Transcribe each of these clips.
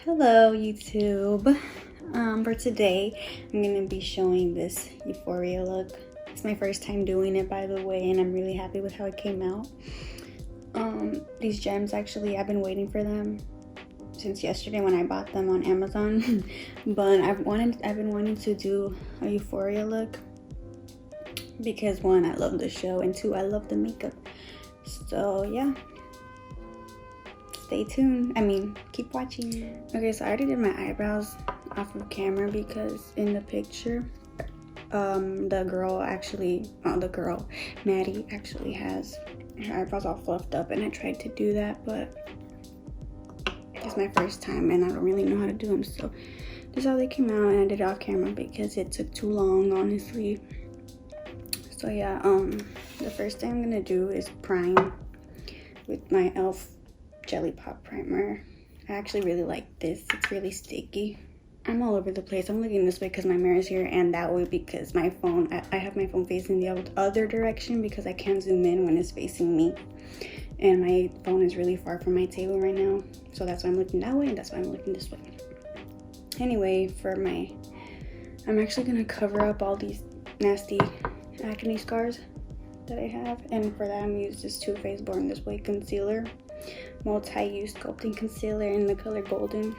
Hello YouTube. For today I'm gonna be showing this euphoria look. It's my first time doing it, by the way, and I'm really happy with how it came out. These gems, actually, I've been waiting for them since yesterday when I bought them on Amazon. But I've been wanting to do a euphoria look because one, I love the show, and two, I love the makeup. So yeah, stay tuned. Keep watching. Okay, so I already did my eyebrows off of camera because in the picture, Maddie actually has her eyebrows all fluffed up, and I tried to do that, but it's my first time and I don't really know how to do them. So this is how they came out, and I did it off camera because it took too long, honestly. So yeah, the first thing I'm gonna do is prime with my e.l.f. Jelly Pop primer. I actually really like this. It's really sticky. I'm all over the place. I'm looking this way because my mirror is here, and that way because my phone, I have my phone facing the other direction because I can't zoom in when it's facing me, and my phone is really far from my table right now, so that's why I'm looking that way, and that's why I'm looking this way. Anyway, I'm actually gonna cover up all these nasty acne scars that I have, and for that I'm gonna use this Too Faced Born This Way concealer, multi-use sculpting concealer in the color Golden.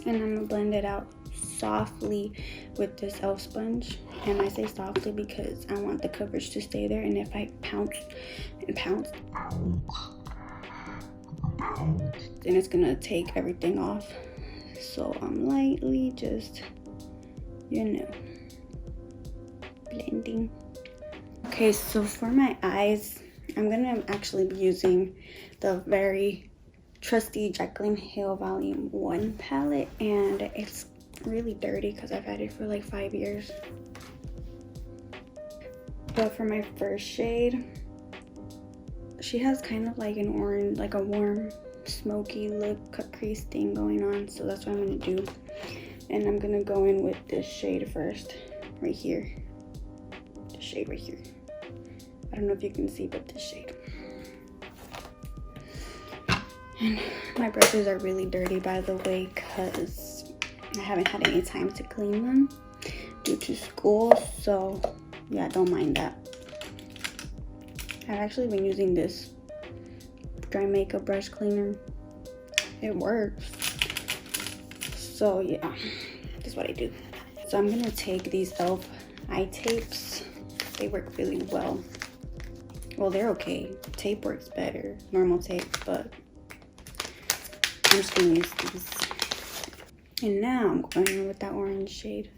And I'm gonna blend it out softly with this e.l.f. sponge. And I say softly because I want the coverage to stay there, and if I pounce, then it's gonna take everything off. So I'm lightly just, blending. Okay, so for my eyes, I'm gonna actually be using the very trusty Jaclyn Hill Volume 1 palette, and it's really dirty because I've had it for like 5 years. But for my first shade, she has kind of like an orange, like a warm smoky look, cut crease thing going on, so that's what I'm gonna do. And I'm gonna go in with this shade first, right here. The shade right here. I don't know if you can see, but this shade. And my brushes are really dirty, by the way, because I haven't had any time to clean them due to school, so yeah, don't mind that. I've actually been using this dry makeup brush cleaner. It works. So yeah, that's what I do. So I'm gonna take these e.l.f. eye tapes. They work really well. Well, they're okay. Tape works better, normal tape, but I'm just gonna use these. And now I'm going in with that orange shade.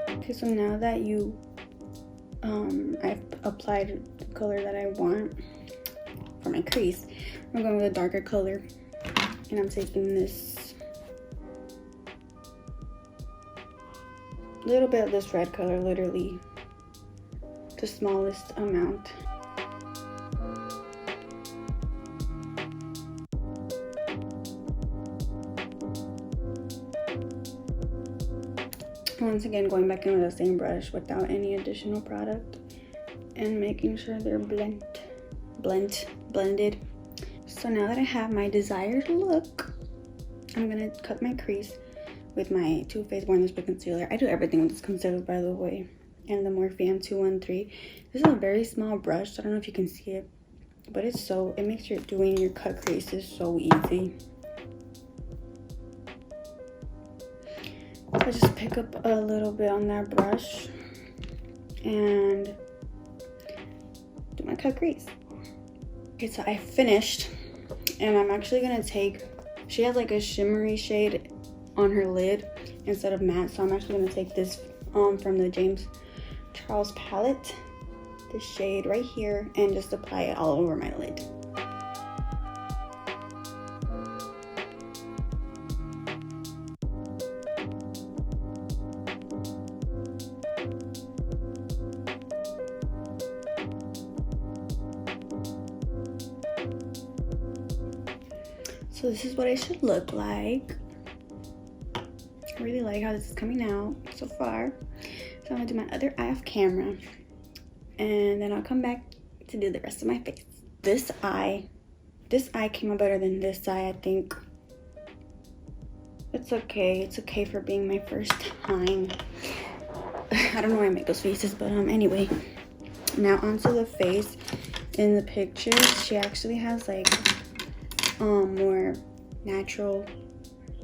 Okay, so now that I've applied the color that I want for my crease, I'm going with a darker color, and I'm taking this little bit of this red color, literally the smallest amount. Once again, going back in with the same brush without any additional product and making sure they're blended. So now that I have my desired look, I'm gonna cut my crease with my Too Faced Born This Way concealer. I do everything with this concealer, by the way, and the Morphe M213. This is a very small brush, so I don't know if you can see it, but it makes doing your cut creases so easy. So just pick up a little bit on that brush and do my cut crease. Okay, so I finished, and I'm actually gonna take, she has like a shimmery shade on her lid instead of matte, so I'm actually gonna take this from the James Charles palette, this shade right here, and just apply it all over my lid. So this is what it should look like. I really like how this is coming out so far. So I'm gonna do my other eye off camera, and then I'll come back to do the rest of my face. This eye came out better than this eye, I think. It's okay. It's okay for being my first time. I don't know why I make those faces, but anyway. Now onto the face. In the pictures, she actually has like more natural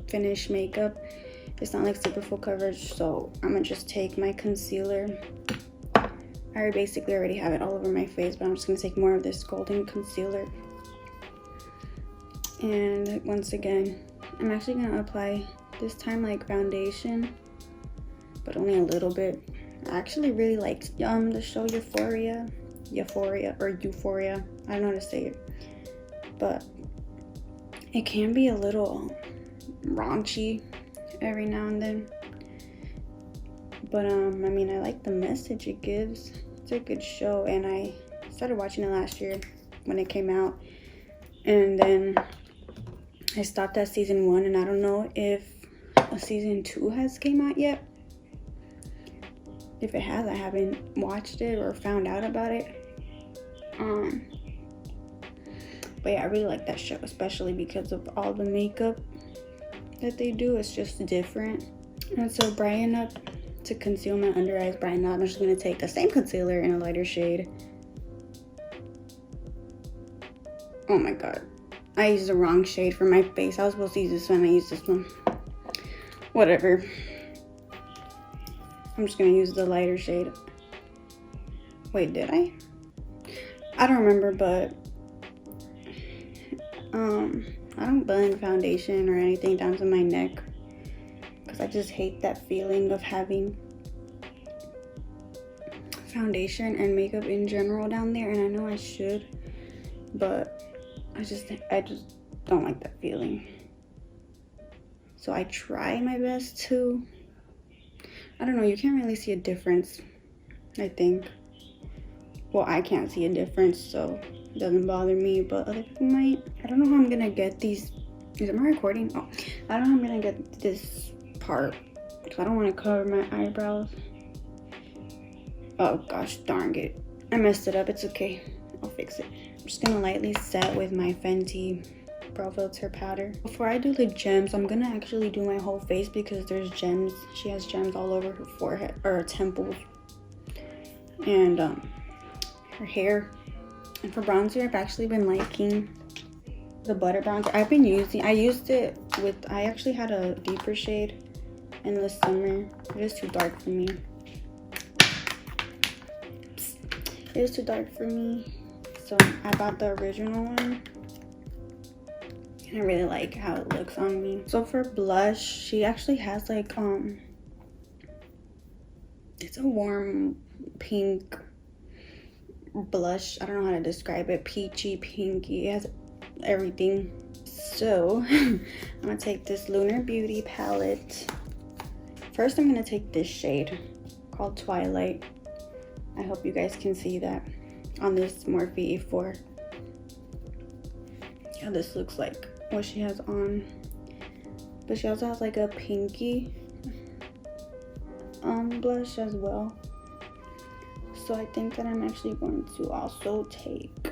finish makeup. It's not like super full coverage, so I'm gonna just take my concealer. I basically already have it all over my face, but I'm just gonna take more of this golden concealer. And once again, I'm actually gonna apply this time like foundation, but only a little bit. I actually really liked the show Euphoria. I don't know how to say it, but it can be a little raunchy every now and then. But I mean, I like the message it gives. It's a good show, and I started watching it last year when it came out, and then I stopped at season 1, and I don't know if a season 2 has came out yet. If it has, I haven't watched it or found out about it. But yeah, I really like that show, especially because of all the makeup that they do. It's just different. And so brighten up to conceal my under eyes. Brighten up. I'm just gonna take the same concealer in a lighter shade. Oh my god, I used the wrong shade for my face. I was supposed to use this one. I used this one. Whatever. I'm just gonna use the lighter shade. Wait, did I? I don't remember, but I don't blend foundation or anything down to my neck because I just hate that feeling of having foundation and makeup in general down there, and I know I should, but I just don't like that feeling. So I try my best to, I don't know, you can't really see a difference, I think. Well, I can't see a difference, so it doesn't bother me, but other people might. I don't know how I'm gonna get these. Am I recording? Oh, I don't know how I'm gonna get this part because I don't want to cover my eyebrows. Oh gosh, darn it. I messed it up. It's okay. I'll fix it. I'm just gonna lightly set with my Fenty Brow Filt'r powder. Before I do the gems, I'm gonna actually do my whole face because there's gems. She has gems all over her forehead or her temples and her hair. And for bronzer, I've actually been liking the butter bronzer. I used it with, I actually had a deeper shade in the summer. It is too dark for me. It is too dark for me. So I bought the original one. And I really like how it looks on me. So for blush, she actually has like, it's a warm pink blush. I don't know how to describe it. Peachy, pinky. It has everything. So I'm gonna take this Lunar Beauty palette. First, I'm gonna take this shade called Twilight. I hope you guys can see that on this Morphe E4. How this looks like, what she has on. But she also has like a pinky blush as well. So I think that I'm actually going to also take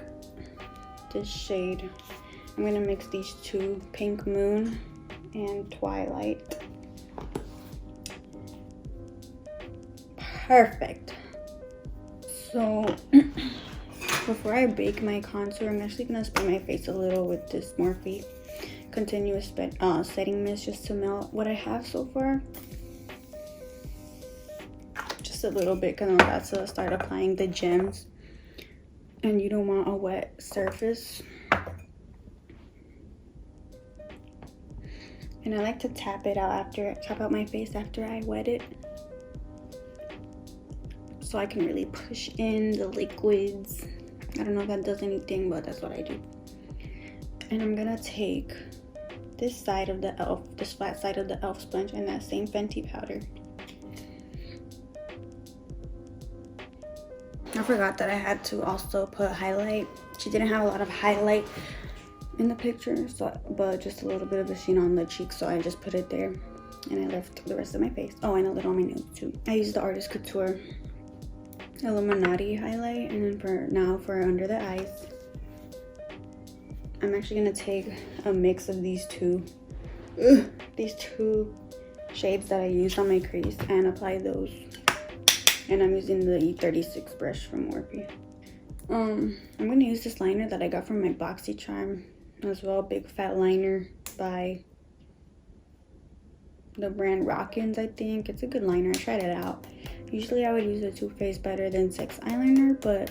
this shade. I'm gonna mix these two, Pink Moon and Twilight. Perfect. So before I bake my contour, I'm actually gonna spray my face a little with this Morphe Continuous Setting Mist just to melt what I have so far. Just a little bit because I'm about to start applying the gems. And you don't want a wet surface. And I like to tap out my face after I wet it. So I can really push in the liquids. I don't know if that does anything, but that's what I do. And I'm gonna take this side of the e.l.f., this flat side of the e.l.f. sponge and that same Fenty powder. I forgot that I had to also put highlight. She didn't have a lot of highlight in the picture, so but just a little bit of the sheen on the cheek, so I just put it there and I left the rest of my face. Oh, and a little on my nose too. I used the Artist Couture Illuminati highlight, and then for under the eyes, I'm actually gonna take a mix of these two shades that I used on my crease and apply those. And I'm using the E36 brush from Morphe. I'm gonna use this liner that I got from my BoxyCharm as well, Big Fat Liner by the brand Rockins, I think. It's a good liner. I tried it out. Usually I would use the Too Faced better than Sex eyeliner, but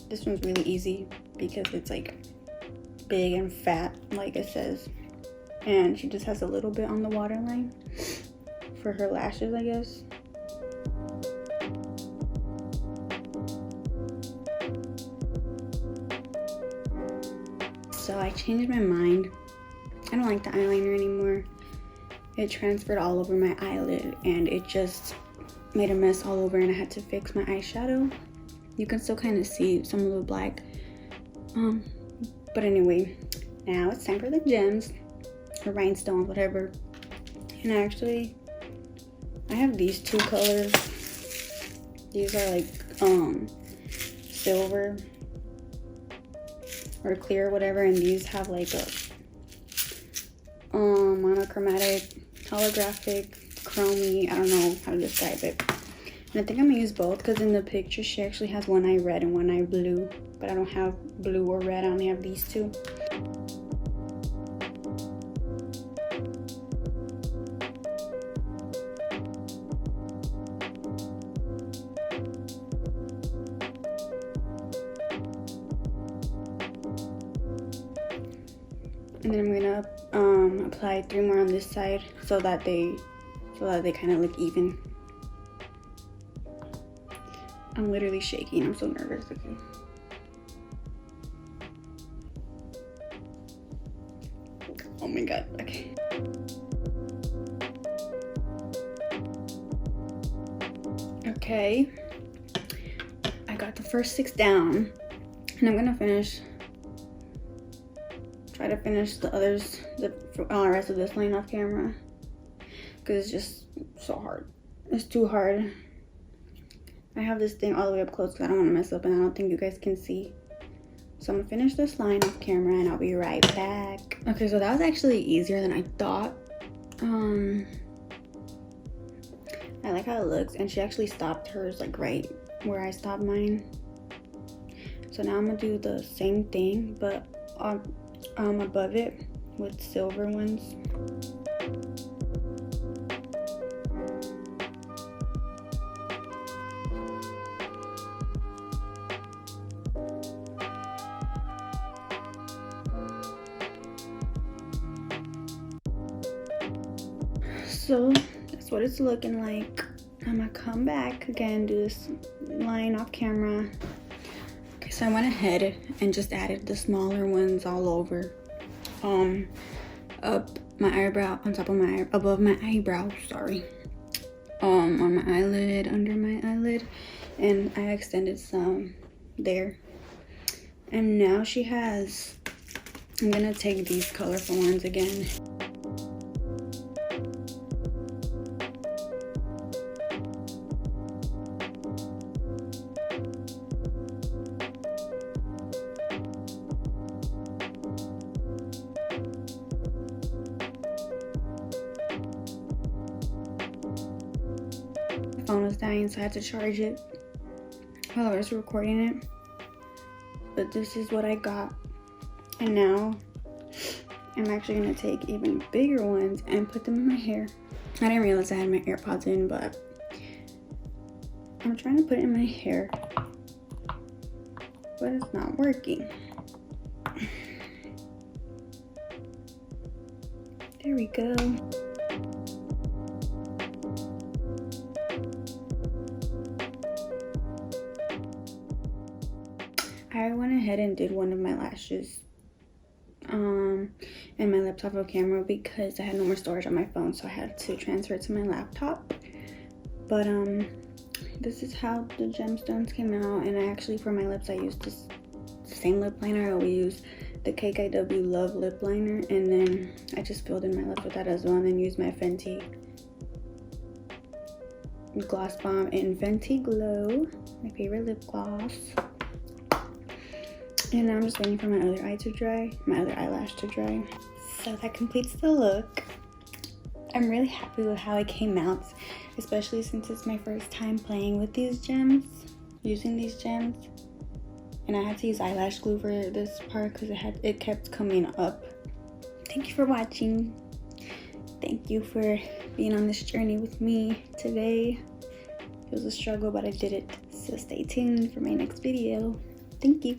this one's really easy because it's like big and fat, like it says. And she just has a little bit on the waterline for her lashes, I guess. So I changed my mind. I don't like the eyeliner anymore. It transferred all over my eyelid and it just made a mess all over, and I had to fix my eyeshadow. You can still kind of see some of the black. But anyway, now it's time for the gems or rhinestones, whatever. And actually, I have these two colors. These are like silver or clear, whatever, and these have like a monochromatic, holographic, chromy, I don't know how to describe it. And I think I'm gonna use both because in the picture she actually has one eye red and one eye blue, but I don't have blue or red, I only have these two. And then I'm gonna apply 3 more on this side so that they kind of look even. I'm literally shaking. I'm so nervous. Okay. Oh my god. Okay. Okay. I got the first 6 down, and I'm gonna try to finish the others, the rest of this line off camera, because it's just so hard. It's too hard. I have this thing all the way up close because I don't want to mess up and I don't think you guys can see. So I'm gonna finish this line off camera and I'll be right back. Okay, so that was actually easier than I thought. I like how it looks, and she actually stopped hers like right where I stopped mine. So now I'm gonna do the same thing, but above it with silver ones. So that's what it's looking like. I'm gonna come back again, do this line off camera. Okay, so I went ahead and just added the smaller ones all over, up my eyebrow, on top of my, above my eyebrow, sorry, on my eyelid, under my eyelid, and I extended some there. And now she has, I'm gonna take these colorful ones again. Phone was dying, so I had to charge it while I was recording it. But this is what I got, and now I'm actually gonna take even bigger ones and put them in my hair. I didn't realize I had my AirPods in, but I'm trying to put it in my hair, but it's not working. There we go. I went ahead and did one of my lashes and my lips off of camera because I had no more storage on my phone, so I had to transfer it to my laptop. But this is how the gemstones came out, and I actually, for my lips, I used this same lip liner I always use, the KKW Love Lip Liner, and then I just filled in my lips with that as well, and then used my Fenty Gloss Bomb in Fenty Glow, my favorite lip gloss. And now I'm just waiting for my other eye to dry, my other eyelash to dry. So that completes the look. I'm really happy with how it came out, especially since it's my first time playing with these gems, using these gems. And I had to use eyelash glue for this part because it kept coming up. Thank you for watching. Thank you for being on this journey with me today. It was a struggle, but I did it. So stay tuned for my next video. Thank you.